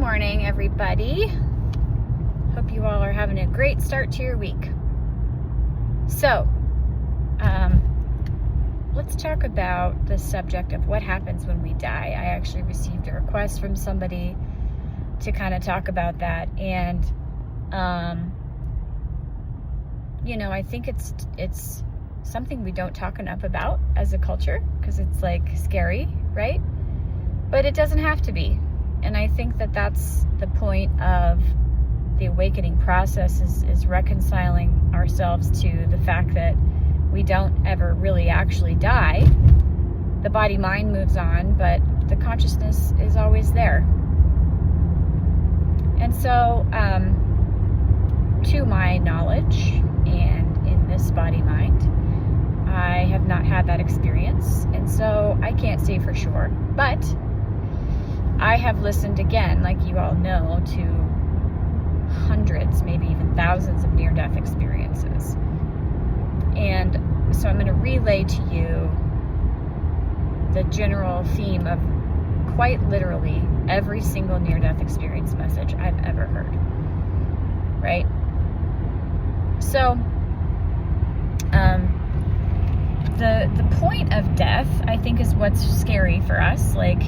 morning, everybody. Hope you all are having a great start to your week. So, let's talk about the subject of what happens when we die. I actually received a request from somebody to kind of talk about that, and I think it's something we don't talk enough about as a culture because it's like scary, right? But it doesn't have to be. And I think that that's the point of the awakening process is reconciling ourselves to the fact that we don't ever really actually die. The body-mind moves on, but the consciousness is always there. And so, to my knowledge, and in this body-mind, I have not had that experience, and so I can't say for sure. But I have listened again, like you all know, to hundreds, maybe even thousands of near-death experiences. And so I'm going to relay to you the general theme of quite literally every single near-death experience message I've ever heard. Right? So, the point of death, I think, is what's scary for us. Like,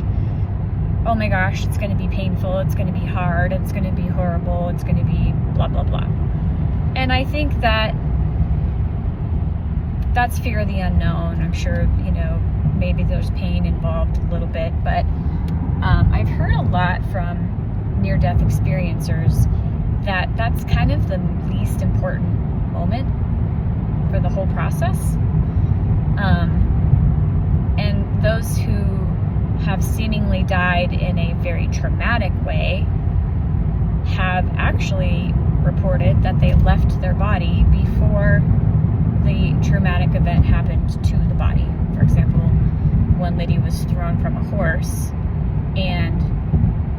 oh my gosh, it's going to be painful, it's going to be hard, it's going to be horrible, it's going to be blah, blah, blah. And I think that that's fear of the unknown. I'm sure, maybe there's pain involved a little bit, but I've heard a lot from near-death experiencers that that's kind of the least important moment for the whole process. And those who have seemingly died in a very traumatic way have actually reported that they left their body before the traumatic event happened to the body. For example, one lady was thrown from a horse, and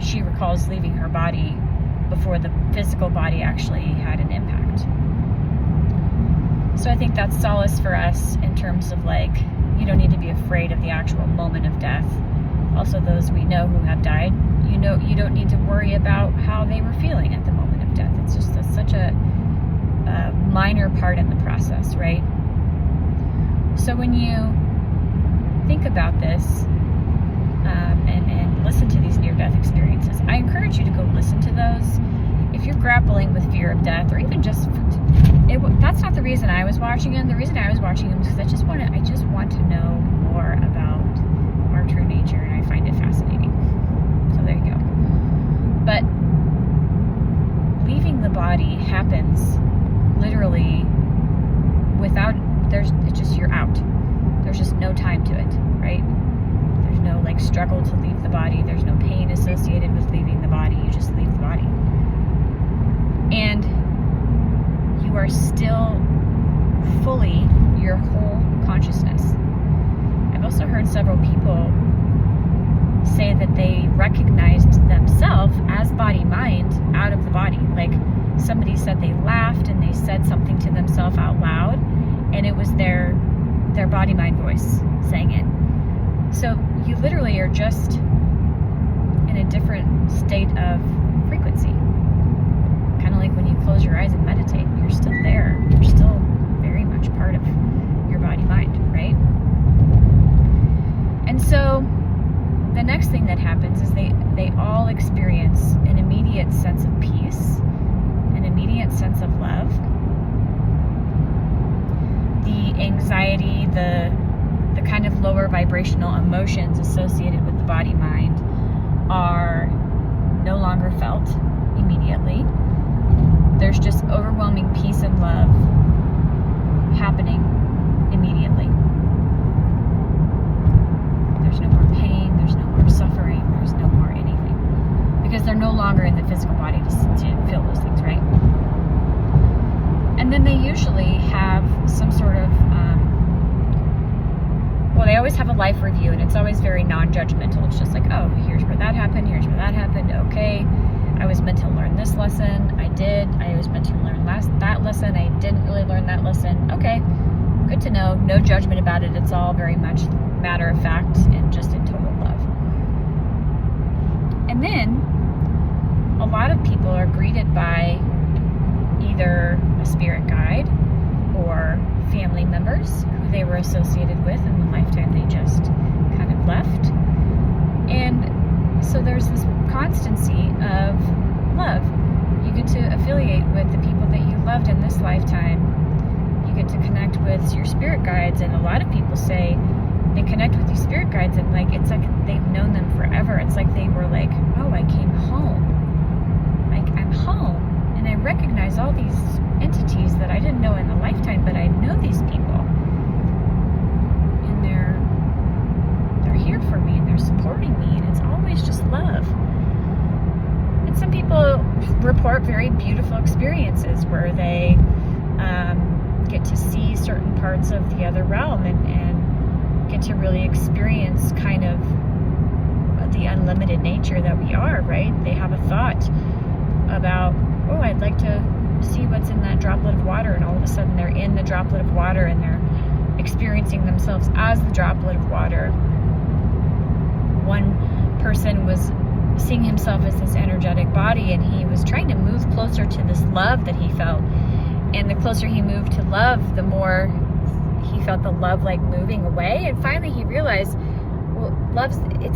she recalls leaving her body before the physical body actually had an impact. So I think that's solace for us in terms of you don't need to be afraid of the actual moment of death. Also, those we know who have died, you don't need to worry about how they were feeling at the moment of death. It's just such a minor part in the process, right? So when you think about this and listen to these near-death experiences, I encourage you to go listen to those. If you're grappling with fear of death, or even just that's not the reason I was watching them. The reason I was watching them is because I just want to know more about our true nature, and I find it fascinating. So there you go. But leaving the body happens literally it's just you're out. There's just no time to it, right? There's no struggle to leave the body. There's no pain associated with leaving the body. You just leave the body. And you are still fully your whole consciousness. I've also heard several people say that they recognized themselves as body-mind out of the body. Like somebody said they laughed and they said something to themselves out loud, and it was their body-mind voice saying it. So you literally are just in a different state of frequency. Kind of like when you close your eyes and meditate, you're still there. You're still very much part of your body-mind, right? And so the next thing that happens is they all experience an immediate sense of peace, an immediate sense of love. The anxiety, the kind of lower vibrational emotions associated with the body-mind are no longer felt immediately. There's just overwhelming peace and love happening immediately. There's no more pain, there's no more suffering, there's no more anything. Because they're no longer in the physical body to feel those things, right? And then they usually have some sort of, they always have a life review, and it's always very non-judgmental. It's just like, oh, here's where that happened, okay. I was meant to learn this lesson, I did. I was meant to learn that lesson, I didn't really learn that lesson. Okay, good to know. No judgment about it. It's all very much matter of fact and just in total love. And then a lot of people are greeted by either a spirit guide or family members who they were associated with in the lifetime they just kind of left. And so there's this constancy of love. You get to affiliate with the people that you loved in this lifetime. You get to connect with your spirit guides, and a lot of people say they connect with these spirit guides and like it's like they've known them forever. It's like they were like, oh, I came home. Like, I'm home. And I recognize all these entities that I didn't know in a lifetime, but I know these people. And they're here for me, and they're supporting me, and it's always just love. And some people report very beautiful experiences where they get to see certain parts of the other realm and get to really experience kind of the unlimited nature that we are, right? They have a thought about, oh, I'd like to see what's in that droplet of water, and all of a sudden they're in the droplet of water and they're experiencing themselves as the droplet of water. One person was seeing himself as this energetic body, and he was trying to move closer to this love that he felt. And the closer he moved to love, the more he felt the love like moving away. And finally he realized, well,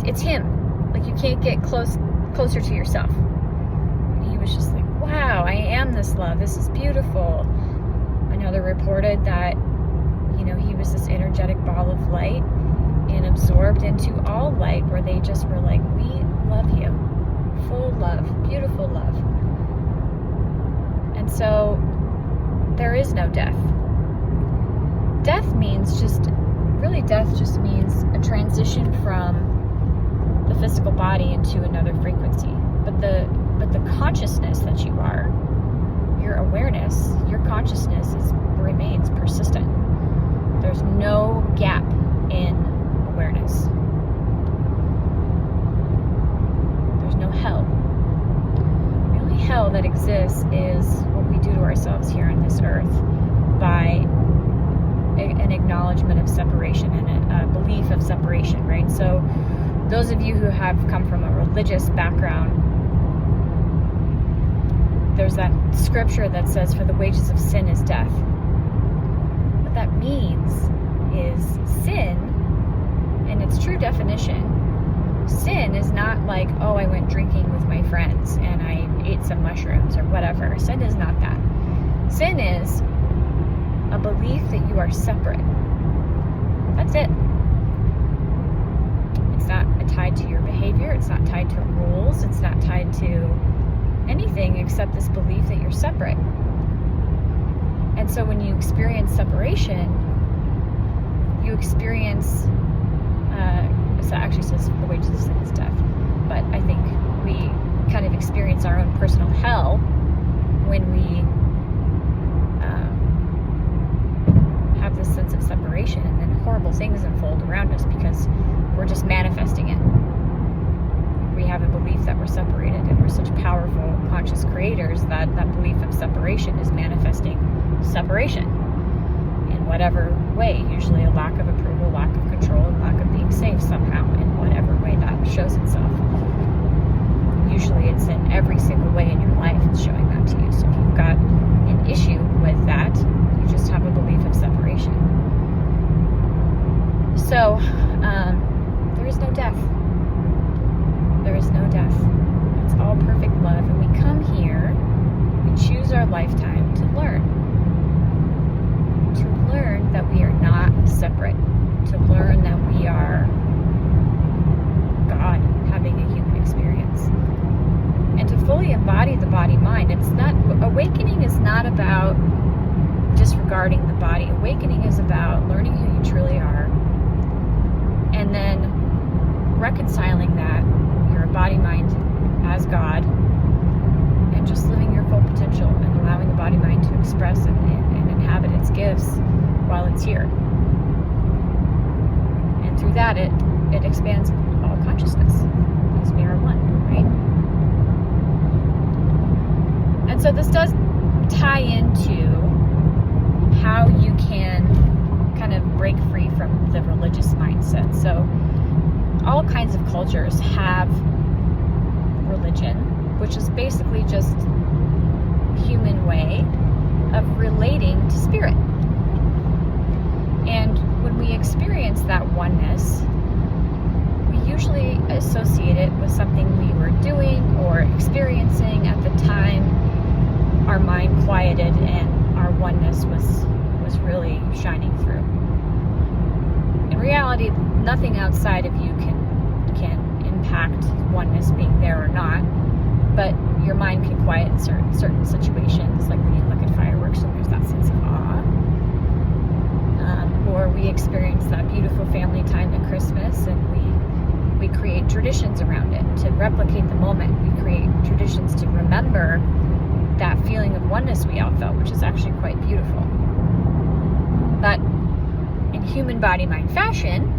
it's him. Like, you can't get closer to yourself. And he was just like, wow, I am this love. This is beautiful. Another reported that, he was this energetic ball of light and absorbed into all light, where they just were like, we love you. Full love, beautiful love. And so there is no death. Death just means a transition from the physical body into another frequency. But the consciousness that you are, your awareness, your consciousness remains persistent. There's no gap in awareness. There's no hell. The only hell that exists is what we do to ourselves here on this earth by an acknowledgement of separation and a belief of separation, right? So those of you who have come from a religious background, there's that scripture that says, for the wages of sin is death. What that means is sin, in its true definition, sin is not like, oh, I went drinking with my friends and I ate some mushrooms or whatever. Sin is not that. Sin is a belief that you are separate. That's it. It's not tied to your behavior. It's not tied to rules. It's not tied to anything except this belief that you're separate. And so when you experience separation, you experience, it actually says the wages of sin is death, but I think we kind of experience our own personal hell when we have this sense of separation, and then horrible things unfold around us because we're just manifesting it. We have a belief that we're separated, and we're such powerful conscious creators that that belief of separation is manifesting separation in whatever way, usually a lack of approval, lack of control, and lack of being safe somehow, in whatever way that shows itself. Usually it's in every single way in your life it's showing that to you. So if you've got an issue with that, you just have a belief of separation. So there is no death. There is no death. It's all perfect love. And we come here, we choose our lifetime to learn. To learn that we are not separate. To learn that we are God having a human experience. And to fully embody the body-mind. Awakening is not about disregarding the body. Awakening is about learning who you truly are. And then reconciling that, your body-mind as God, and just living your full potential and allowing the body-mind to express and inhabit its gifts while it's here. And through that, it expands all consciousness, because we are one, right? And so this does tie into how you can kind of break free from the religious mindset. So all kinds of cultures have religion, which which is basically just human way of relating to spirit. And when we experience that oneness, we usually associate it with something we were doing or experiencing at the time our mind quieted and our oneness was really shining through. In reality, nothing outside of you can impact oneness being there or not, but your mind can quiet in certain situations, like when you look at fireworks and there's that sense of awe. Or we experience that beautiful family time at Christmas, and we create traditions around it to replicate the moment. We create traditions to remember that feeling of oneness we all felt, which is actually quite beautiful. But in human body mind fashion,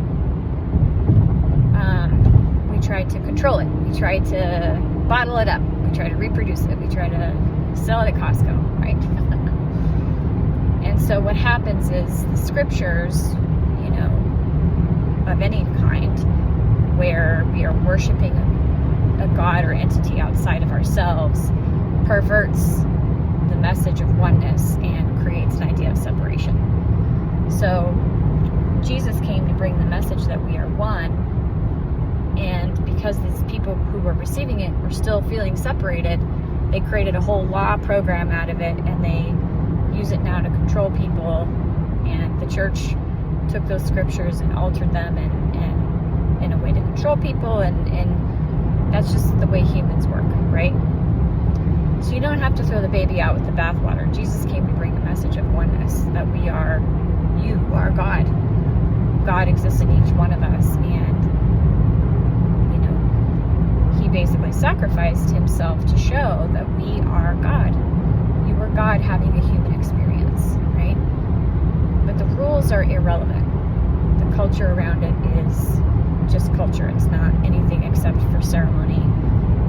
we try to control it. We try to bottle it up. We try to reproduce it. We try to sell it at Costco, right? And so what happens is the scriptures, of any kind, where we are worshiping a God or entity outside of ourselves, perverts the message of oneness and creates an idea of separation. So Jesus came to bring the message that we are one, and because these people who were receiving it were still feeling separated, they created a whole law program out of it, and they use it now to control people. And the church took those scriptures and altered them and in a way to control people, and that's just the way humans work, right? So you don't have to throw the baby out with the bathwater. Jesus came to bring a message of oneness, that you are God. God exists in each one of us, and he basically sacrificed himself to show that we are God. You are God having a human experience, right? But the rules are irrelevant. The culture around it is just culture. It's not anything except for ceremony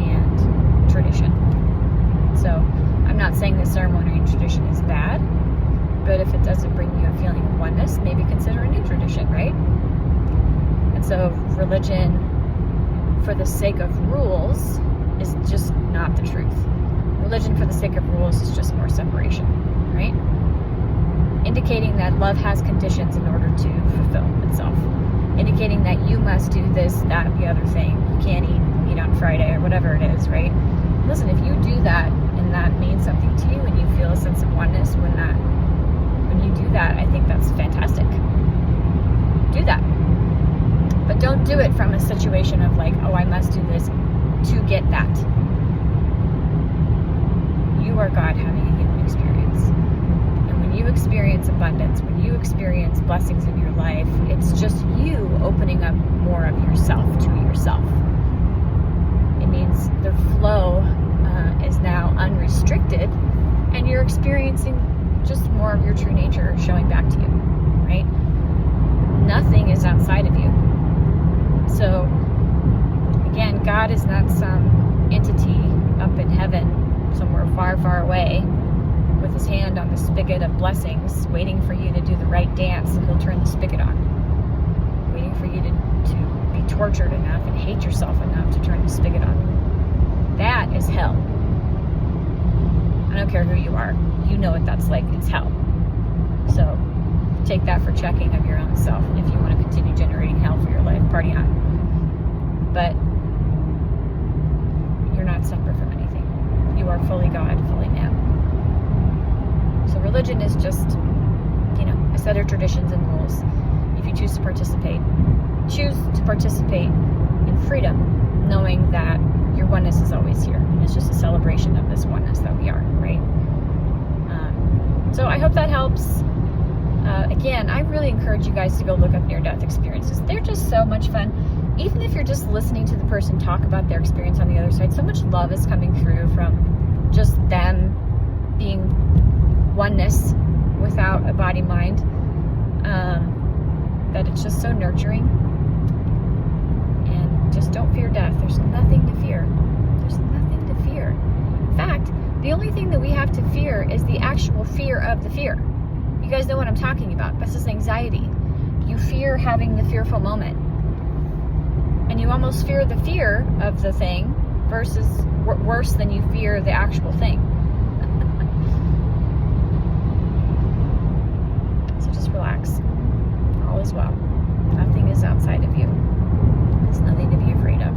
and tradition. So I'm not saying that ceremony and tradition is bad, but if it doesn't bring you a feeling of oneness, maybe consider a new tradition, right? And so religion for the sake of rules is just not the truth. Religion for the sake of rules is just more separation, right? Indicating that love has conditions in order to fulfill itself. Indicating that you must do this, that, the other thing. You can't eat on Friday or whatever it is, right? Listen, if you do that and that means something to you and you feel a sense of oneness when you do that, I think that's fantastic. Do that. But don't do it from a situation of like, oh, I must do this to get that. You are God having a human experience. And when you experience abundance, when you experience blessings in your life, it's just you opening up more of yourself to yourself. It means the flow is now unrestricted, and you're experiencing just more of your true nature showing back to you, right? Nothing is outside of you. So, again, God is not some entity up in heaven, somewhere far, far away, with his hand on the spigot of blessings, waiting for you to do the right dance, and he'll turn the spigot on. Waiting for you to be tortured enough and hate yourself enough to turn the spigot on. That is hell. I don't care who you are. You know what that's like. It's hell. So, take that for checking of your own self. And if you want to continue generating hell for your life, party on. But you're not separate from anything. You are fully God, fully man. So religion is just, a set of traditions and rules. If you choose to participate in freedom, knowing that your oneness is always here. And it's just a celebration of this oneness that we are, right? So I hope that helps. Again, I really encourage you guys to go look up near-death experiences. They're just so much fun. Even if you're just listening to the person talk about their experience on the other side, so much love is coming through from just them being oneness without a body-mind, that it's just so nurturing. And just don't fear death. There's nothing to fear. There's nothing to fear. In fact, the only thing that we have to fear is the actual fear of the fear. You guys know what I'm talking about. That's just anxiety. You fear having the fearful moment. And you almost fear the fear of the thing versus worse than you fear the actual thing. So just relax. All is well. Nothing is outside of you. There's nothing to be afraid of.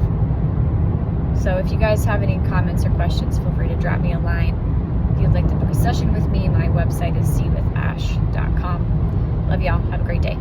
So if you guys have any comments or questions, feel free to drop me a line. If you'd like to book a session with me, my website is seewithash.com. Love y'all. Have a great day.